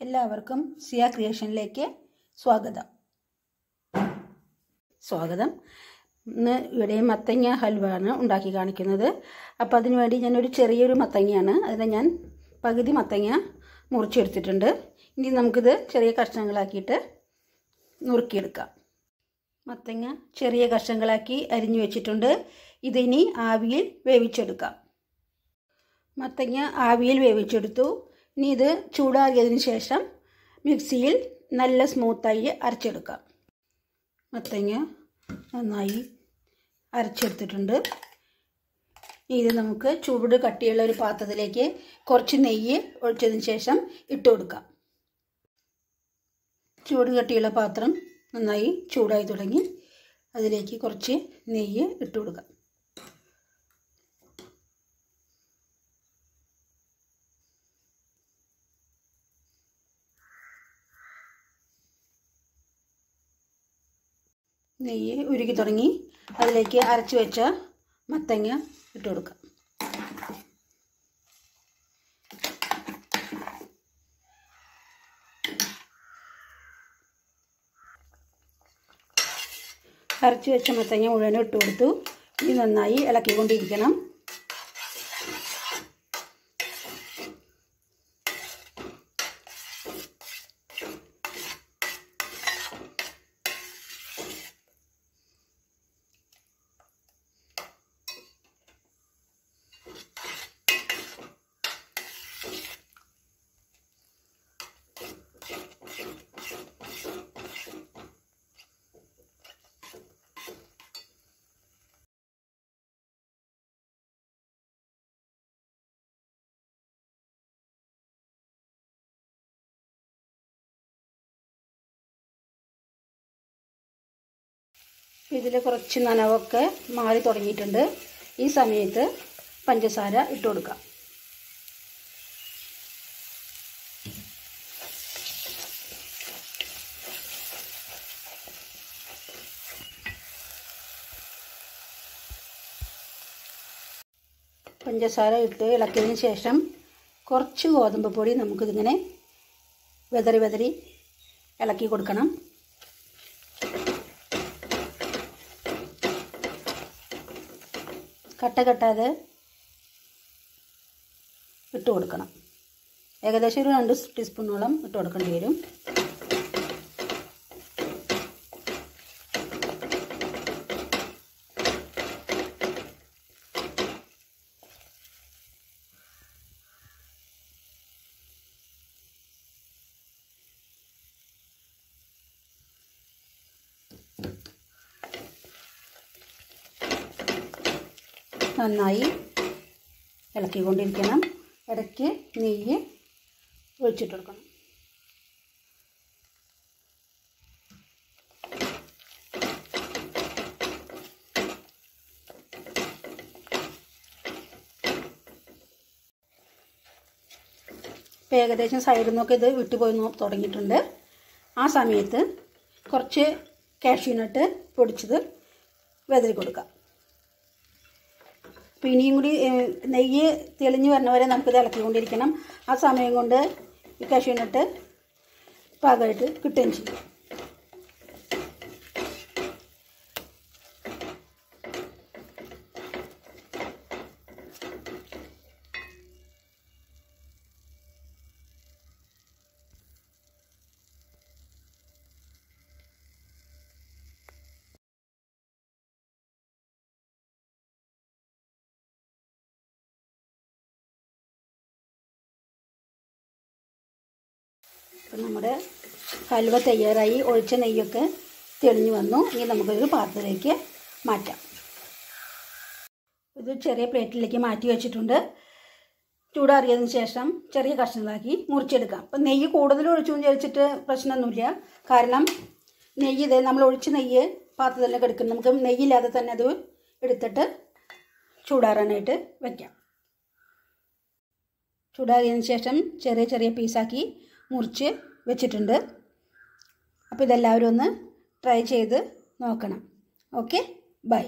എല്ലാവർക്കും സിയ ക്രിയേഷനിലേക്ക് സ്വാഗതം. ഇന്ന് ഇവിടെ മത്തങ്ങ ഹൽവയാണ് ഉണ്ടാക്കി കാണിക്കുന്നത്. അപ്പോൾ അതിനു വേണ്ടി ഞാനൊരു ചെറിയൊരു മത്തങ്ങയാണ്, അതിനെ ഞാൻ പകുതി മത്തങ്ങ മുറിച്ചെടുത്തിട്ടുണ്ട്. ഇനി നമുക്കിത് ചെറിയ കഷ്ണങ്ങളാക്കിയിട്ട് നുറുക്കിയെടുക്കാം. മത്തങ്ങ ചെറിയ കഷ്ണങ്ങളാക്കി അരിഞ്ഞു വെച്ചിട്ടുണ്ട്. ഇതിനി ആവിയിൽ വേവിച്ചെടുക്കാം. മത്തങ്ങ ആവിയിൽ വേവിച്ചെടുത്തു. ഇനി ഇത് ചൂടാറിയതിന് ശേഷം മിക്സിയിൽ നല്ല സ്മൂത്തായി അരച്ചെടുക്കാം. മത്തങ്ങ നന്നായി അരച്ചെടുത്തിട്ടുണ്ട്. ഇത് നമുക്ക് ചൂട് കട്ടിയുള്ള ഒരു പാത്രത്തിലേക്ക് കുറച്ച് നെയ്യ് ഒഴിച്ചതിന് ശേഷം ഇട്ട് കൊടുക്കാം. ചൂട് കട്ടിയുള്ള പാത്രം നന്നായി ചൂടായി തുടങ്ങി. അതിലേക്ക് കുറച്ച് നെയ്യ് ഇട്ട് കൊടുക്കാം. നെയ്യ് ഉരുകി തുടങ്ങി. അതിലേക്ക് അരച്ചു വെച്ച മത്തങ്ങ ഇട്ട് കൊടുക്കാം. അരച്ചു വെച്ച മത്തങ്ങ മുഴുവനും ഇട്ട് കൊടുത്തു. ഇനി നന്നായി ഇളക്കിക്കൊണ്ടിരിക്കണം. ഇതിൽ കുറച്ച് നനവൊക്കെ മാറി തുടങ്ങിയിട്ടുണ്ട്. ഈ സമയത്ത് പഞ്ചസാര ഇട്ട് കൊടുക്കാം. പഞ്ചസാര ഇട്ട് ഇളക്കിയതിന് ശേഷം കുറച്ച് ഗോതമ്പ് പൊടി നമുക്കിതിങ്ങനെ വെതറി ഇളക്കി കൊടുക്കണം. കട്ട കെട്ടാതെ ഇട്ട് കൊടുക്കണം. ഏകദേശം ഒരു 2 ടീസ്പൂണോളം ഇട്ട് കൊടുക്കേണ്ടി വരും. നന്നായി ഇളക്കിക്കൊണ്ടിരിക്കണം. ഇടയ്ക്ക് നെയ്യ് ഒഴിച്ചിട്ട് കൊടുക്കണം. ഇപ്പോൾ ഏകദേശം സൈഡിൽ നിന്നൊക്കെ ഇത് വിട്ടുപോയി തുടങ്ങിയിട്ടുണ്ട്. ആ സമയത്ത് കുറച്ച് കാഷ്യൂ പൊടിച്ചത് വെതറി കൊടുക്കാം. അപ്പോൾ ഇനിയും കൂടി നെയ്യ് തെളിഞ്ഞ് വരുന്നവരെ നമുക്കിത് ഇളക്കിക്കൊണ്ടിരിക്കണം. ആ സമയം കൊണ്ട് ഈ കാഷ്യൂ പാകമായിട്ട് കിട്ടുകയും ചെയ്യും. അപ്പം നമ്മുടെ ഹൽവ തയ്യാറായി. ഒഴിച്ച നെയ്യൊക്കെ തെളിഞ്ഞു വന്നു. ഇനി നമുക്കൊരു പാത്രത്തിലേക്ക് മാറ്റാം. ഇത് ചെറിയ പ്ലേറ്റിലേക്ക് മാറ്റി വെച്ചിട്ടുണ്ട്. ചൂടാറിയതിന് ശേഷം ചെറിയ കഷ്ണങ്ങളാക്കി മുറിച്ചെടുക്കാം. അപ്പം നെയ്യ് കൂടുതൽ ഒഴിച്ചു വിചാരിച്ചിട്ട് പ്രശ്നമൊന്നുമില്ല. കാരണം നെയ്യ് ഇത് നമ്മൾ ഒഴിച്ച നെയ്യ് പാത്രത്തിലേക്ക് എടുക്കും. നമുക്ക് നെയ്യില്ലാതെ തന്നെ അത് എടുത്തിട്ട് ചൂടാറാനായിട്ട് വയ്ക്കാം. ചൂടാറിയതിന് ശേഷം ചെറിയ പീസാക്കി മുറിച്ച് വെച്ചിട്ടുണ്ട്. അപ്പോൾ ഇതെല്ലാവരും ഒന്ന് ട്രൈ ചെയ്ത് നോക്കണം. Okay, by.